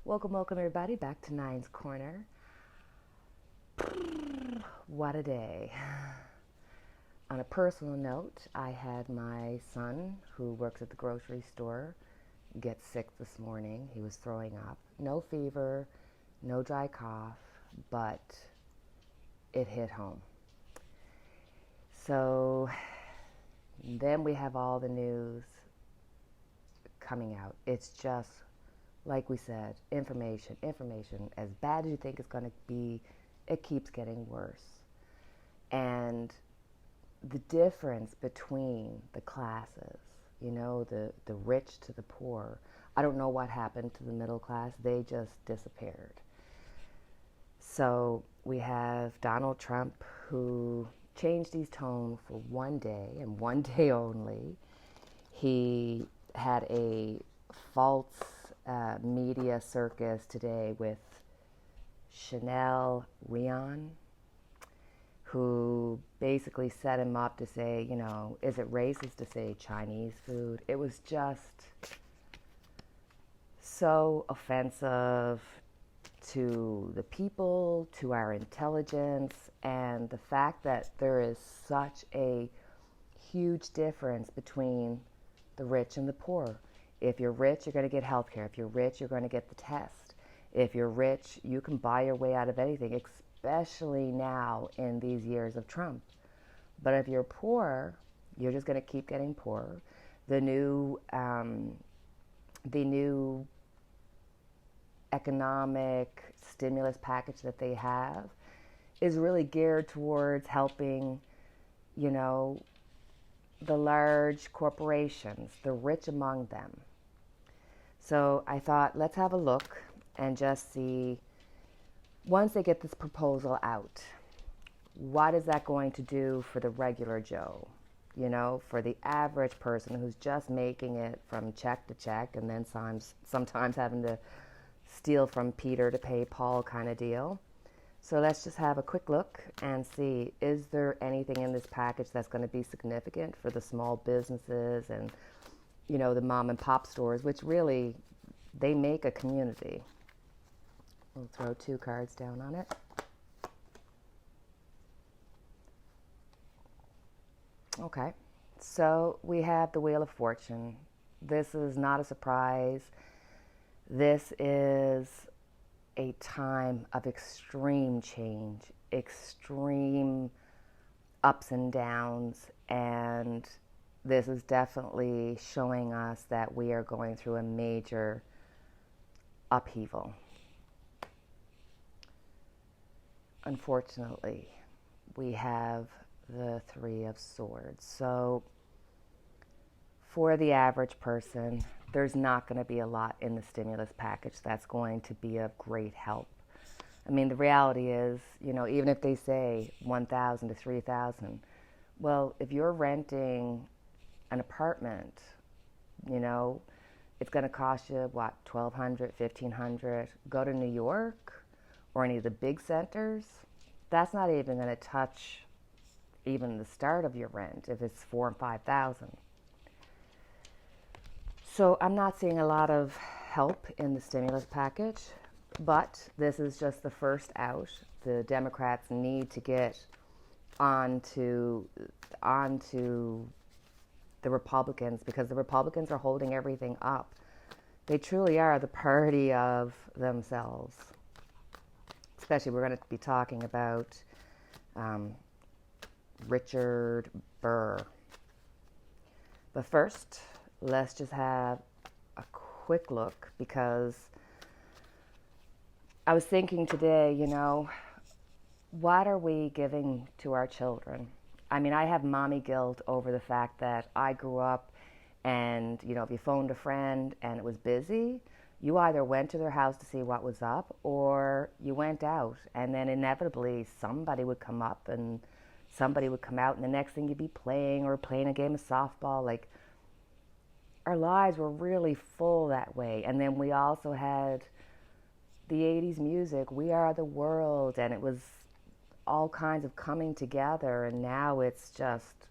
Welcome everybody back to Nine's Corner. What a day. On a personal note, I had my son, who works at the grocery store, get sick this morning. He was throwing up. No fever, no dry cough, but it hit home. So then we have all the news coming out. It's just, like we said, information. As bad as you think it's going to be, it keeps getting worse. And the difference between the classes, the rich to the poor, I don't know what happened to the middle class. They just disappeared. So we have Donald Trump, who changed his tone for one day and one day only. He had a false media circus today with Chanel Rion, who basically set him up to say, is it racist to say Chinese food? It was just so offensive to the people, to our intelligence, and the fact that there is such a huge difference between the rich and the poor. If you're rich, you're going to get health care. If you're rich, you're going to get the test. If you're rich, you can buy your way out of anything, especially now in these years of Trump. But if you're poor, you're just going to keep getting poorer. The new economic stimulus package that they have is really geared towards helping, the large corporations, the rich among them. So I thought, let's have a look and just see, once they get this proposal out, what is that going to do for the regular Joe? For the average person who's just making it from check to check and then sometimes having to steal from Peter to pay Paul kind of deal. So let's just have a quick look and see, is there anything in this package that's going to be significant for the small businesses and, the mom and pop stores, which really, they make a community. We'll throw 2 cards down on it. Okay, so we have the Wheel of Fortune. This is not a surprise. This is a time of extreme change, extreme ups and downs, and this is definitely showing us that we are going through a major upheaval. Unfortunately, we have the 3 of Swords. So for the average person, there's not going to be a lot in the stimulus package that's going to be of great help. I mean, the reality is, even if they say $1,000 to $3,000, well, if you're renting an apartment, it's going to cost you, what, $1,200, $1,500. Go to New York or any of the big centers, that's not even going to touch even the start of your rent if it's $4,000 and $5,000. So I'm not seeing a lot of help in the stimulus package, but this is just the first out. The Democrats need to get onto the Republicans, because the Republicans are holding everything up. They truly are the party of themselves. Especially, we're going to be talking about Richard Burr. But first, let's just have a quick look, because I was thinking today, what are we giving to our children? I mean, I have mommy guilt over the fact that I grew up and, if you phoned a friend and it was busy, you either went to their house to see what was up or you went out, and then inevitably somebody would come up and somebody would come out, and the next thing you'd be playing a game of softball. Like, our lives were really full that way. And then we also had the 80s music, We Are the World, and it was all kinds of coming together. And now it's just,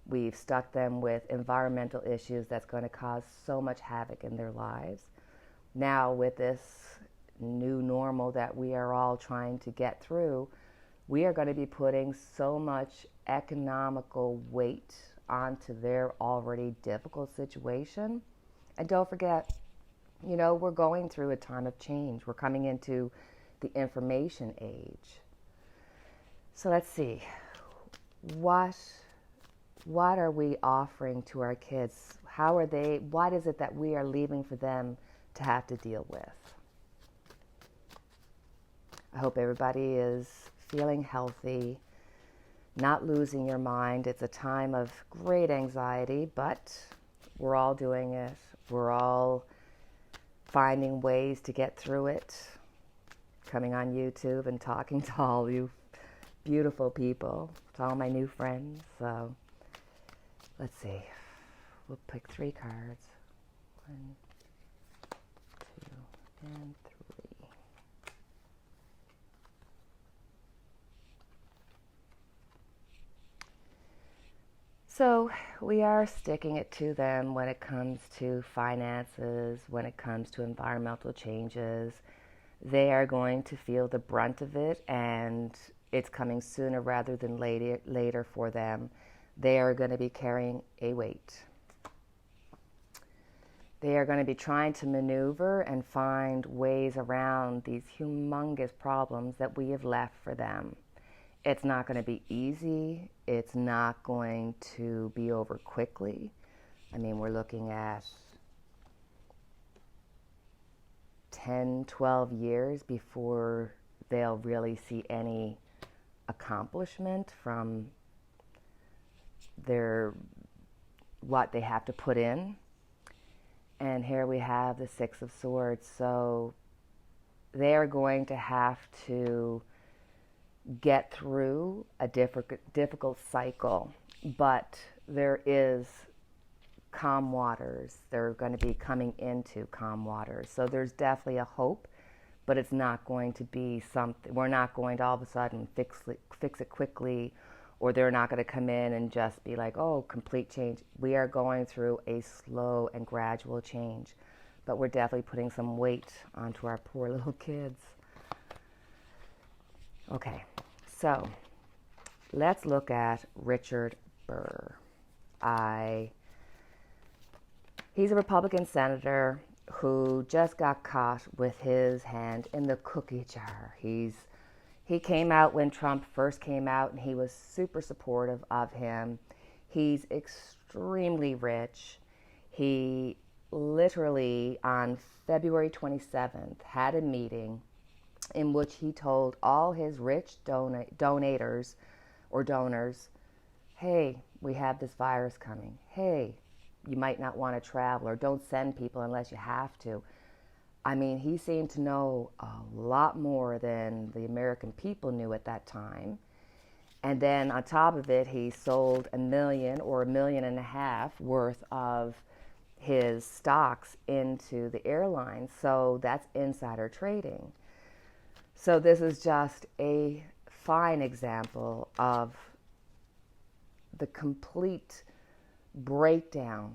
we've stuck them with environmental issues that's going to cause so much havoc in their lives. now with this new normal that we are all trying to get through, we are going to be putting so much economical weight onto their already difficult situation. And don't forget, we're going through a time of change. We're coming into the information age. So let's see. What are we offering to our kids? What is it that we are leaving for them to have to deal with? I hope everybody is feeling healthy, not losing your mind. It's a time of great anxiety, but we're all doing it. We're all finding ways to get through it, coming on YouTube and talking to all you beautiful people, to all my new friends. So let's see. We'll pick 3 cards. 1, 2, and 3. So we are sticking it to them when it comes to finances, when it comes to environmental changes. They are going to feel the brunt of it, and it's coming sooner rather than later for them. They are going to be carrying a weight. They are going to be trying to maneuver and find ways around these humongous problems that we have left for them. It's not going to be easy. It's not going to be over quickly. I mean, we're looking at 10, 12 years before they'll really see any accomplishment from what they have to put in. And here we have the 6 of Swords. So they are going to have to get through a difficult cycle, but there is calm waters. They're going to be coming into calm waters. So there's definitely a hope, but it's not going to be something, we're not going to all of a sudden fix it quickly, or they're not going to come in and just be like, oh, complete change. We are going through a slow and gradual change, but we're definitely putting some weight onto our poor little kids. Okay, so let's look at Richard Burr. He's a Republican senator who just got caught with his hand in the cookie jar. He came out when Trump first came out, and he was super supportive of him. He's extremely rich. He literally, on February 27th, had a meeting in which he told all his rich donors, hey, we have this virus coming. Hey, you might not want to travel, or don't send people unless you have to. I mean, he seemed to know a lot more than the American people knew at that time. And then on top of it, he sold $1 million or $1.5 million worth of his stocks into the airlines. So that's insider trading. So this is just a fine example of the complete breakdown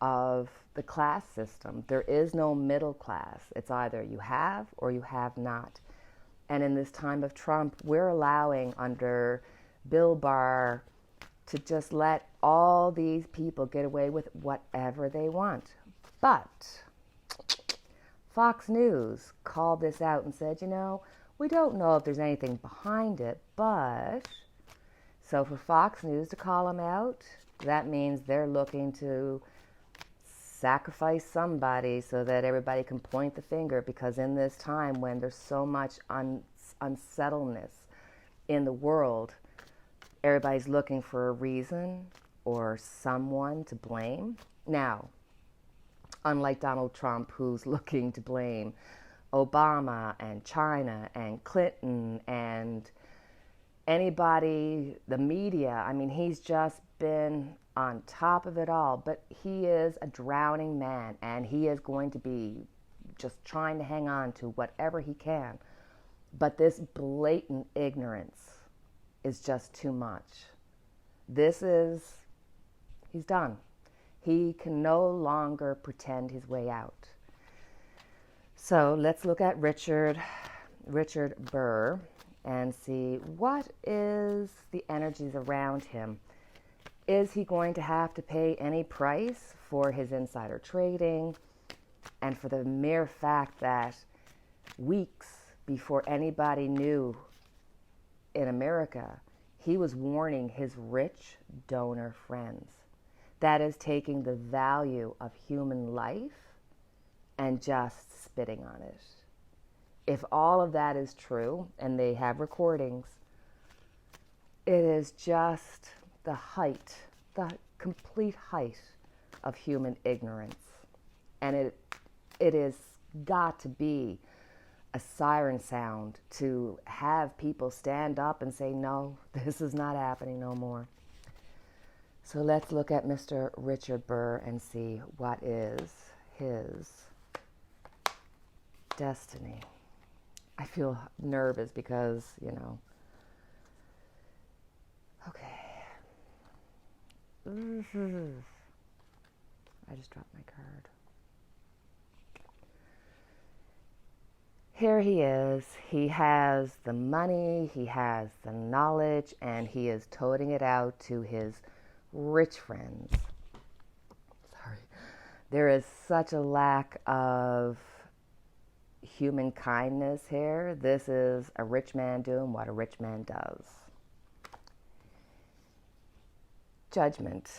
of the class system. There is no middle class. It's either you have or you have not. And in this time of Trump, we're allowing under Bill Barr to just let all these people get away with whatever they want. But Fox News called this out and said, we don't know if there's anything behind it, but... So for Fox News to call him out, that means they're looking to sacrifice somebody so that everybody can point the finger, because in this time when there's so much unsettledness in the world, everybody's looking for a reason or someone to blame. Now, unlike Donald Trump, who's looking to blame Obama and China and Clinton and anybody, the media, I mean, he's just been on top of it all. But he is a drowning man, and he is going to be just trying to hang on to whatever he can. But this blatant ignorance is just too much. He's done. He can no longer pretend his way out. So let's look at Richard Burr and see what is the energies around him. Is he going to have to pay any price for his insider trading and for the mere fact that weeks before anybody knew in America, he was warning his rich donor friends? That is taking the value of human life and just spitting on it. If all of that is true, and they have recordings, it is just the complete height of human ignorance. And it is got to be a siren sound to have people stand up and say, no, this is not happening no more. So let's look at Mr. Richard Burr and see what is his destiny. I feel nervous because, okay. I just dropped my card. Here he is. He has the money, he has the knowledge, and he is toting it out to his rich friends. Sorry. There is such a lack of human kindness here. This is a rich man doing what a rich man does. Judgment.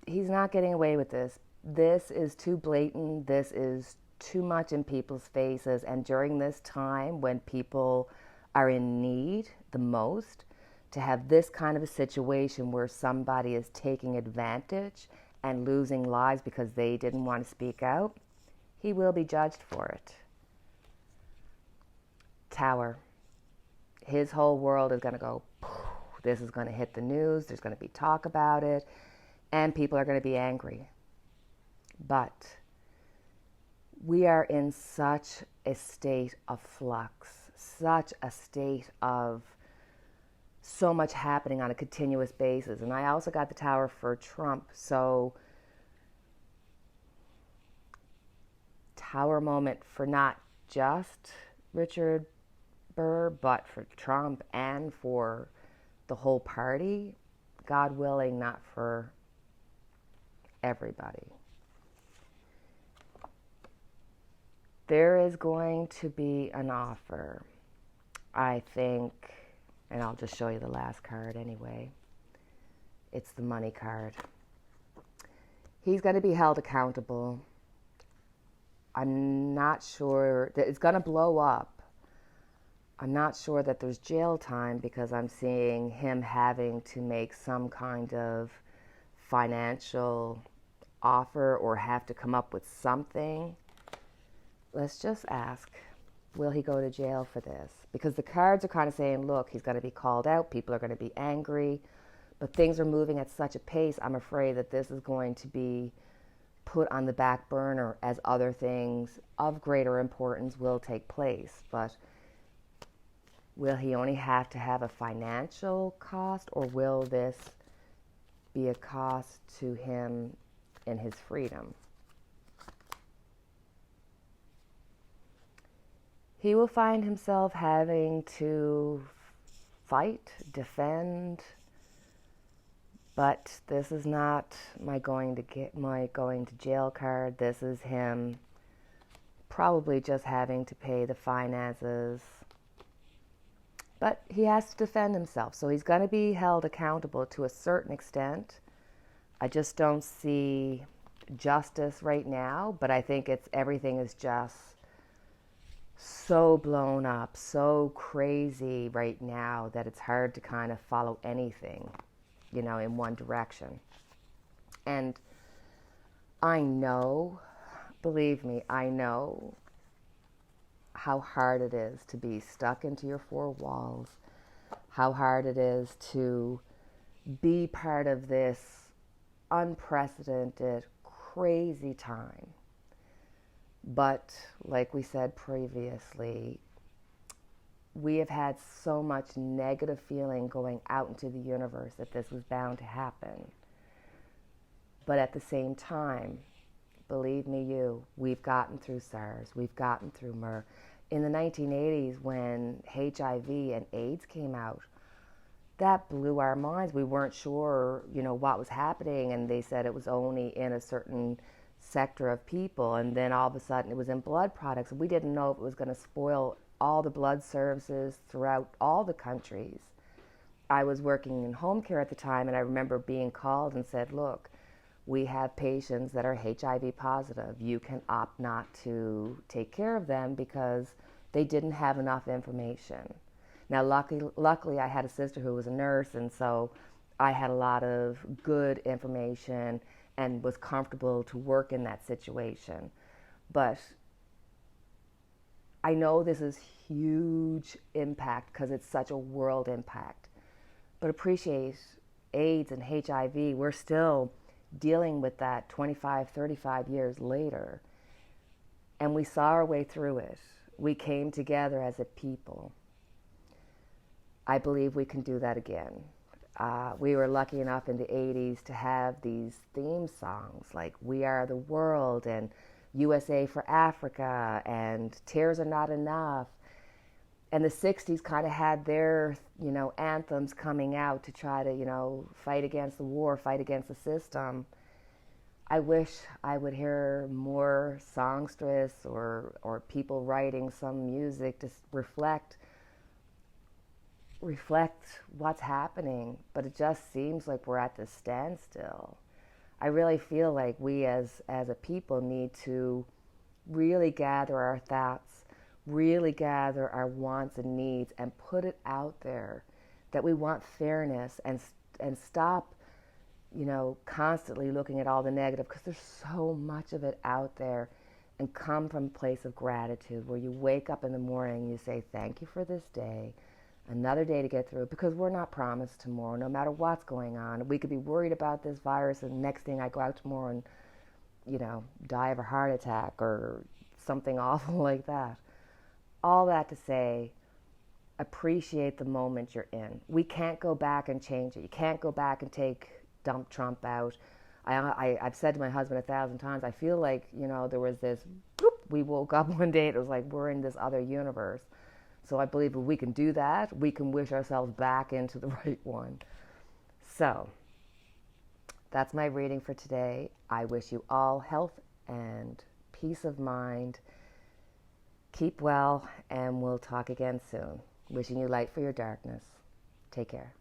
He's not getting away with this. This is too blatant. This is too much in people's faces. And during this time when people are in need the most, to have this kind of a situation where somebody is taking advantage and losing lives because they didn't want to speak out, he will be judged for it. Tower. His whole world is going to go, this is going to hit the news, there's going to be talk about it, and people are going to be angry. But we are in such a state of flux, such a state of so much happening on a continuous basis. And I also got the Tower for Trump, so Tower moment for not just Richard Burr, but for Trump and for the whole party. God willing, not for everybody. There is going to be an offer, I think, and I'll just show you the last card anyway. It's the money card. He's going to be held accountable. I'm not sure that it's going to blow up. I'm not sure that there's jail time because I'm seeing him having to make some kind of financial offer or have to come up with something. Let's just ask, will he go to jail for this? Because the cards are kind of saying, look, he's going to be called out. People are going to be angry. But things are moving at such a pace, I'm afraid that this is going to be put on the back burner as other things of greater importance will take place. But will he only have to have a financial cost, or will this be a cost to him in his freedom? He will find himself having to fight, defend, but this is not my going to jail card. This is him probably just having to pay the finances. But he has to defend himself, so he's going to be held accountable to a certain extent. I just don't see justice right now, but I think everything is just so blown up, so crazy right now that it's hard to kind of follow anything, in one direction. And I know, believe me, I know how hard it is to be stuck into your four walls, how hard it is to be part of this unprecedented, crazy time. But like we said previously, we have had so much negative feeling going out into the universe that this was bound to happen. But at the same time, believe me, we've gotten through SARS, we've gotten through MERS. In the 1980s, when HIV and AIDS came out, that blew our minds. We weren't sure, what was happening, and they said it was only in a certain sector of people, and then all of a sudden it was in blood products. We didn't know if it was going to spoil all the blood services throughout all the countries. I was working in home care at the time, and I remember being called and said, look, we have patients that are HIV positive. You can opt not to take care of them because they didn't have enough information. Now, luckily, I had a sister who was a nurse, and so I had a lot of good information and was comfortable to work in that situation. But I know this is huge impact because it's such a world impact. But appreciate AIDS and HIV. We're still dealing with that 25, 35 years later. And we saw our way through it. We came together as a people. I believe we can do that again. We were lucky enough in the 80s to have these theme songs like We Are the World and USA for Africa and Tears Are Not Enough. And the 60s kind of had their, anthems coming out to try to, fight against the war, fight against the system. I wish I would hear more songstress or people writing some music to reflect what's happening, but it just seems like we're at this standstill. I really feel like we as a people need to really gather our thoughts, really gather our wants and needs and put it out there that we want fairness and stop, constantly looking at all the negative, because there's so much of it out there, and come from a place of gratitude where you wake up in the morning and you say, thank you for this day. Another day to get through, because we're not promised tomorrow, no matter what's going on. We could be worried about this virus, and the next thing I go out tomorrow and, die of a heart attack or something awful like that. All that to say, appreciate the moment you're in. We can't go back and change it. You can't go back and dump Trump out. I've said to my husband 1,000 times, I feel like, there was this, we woke up one day, it was like we're in this other universe. So I believe if we can do that, we can wish ourselves back into the right one. So that's my reading for today. I wish you all health and peace of mind. Keep well, and we'll talk again soon. Wishing you light for your darkness. Take care.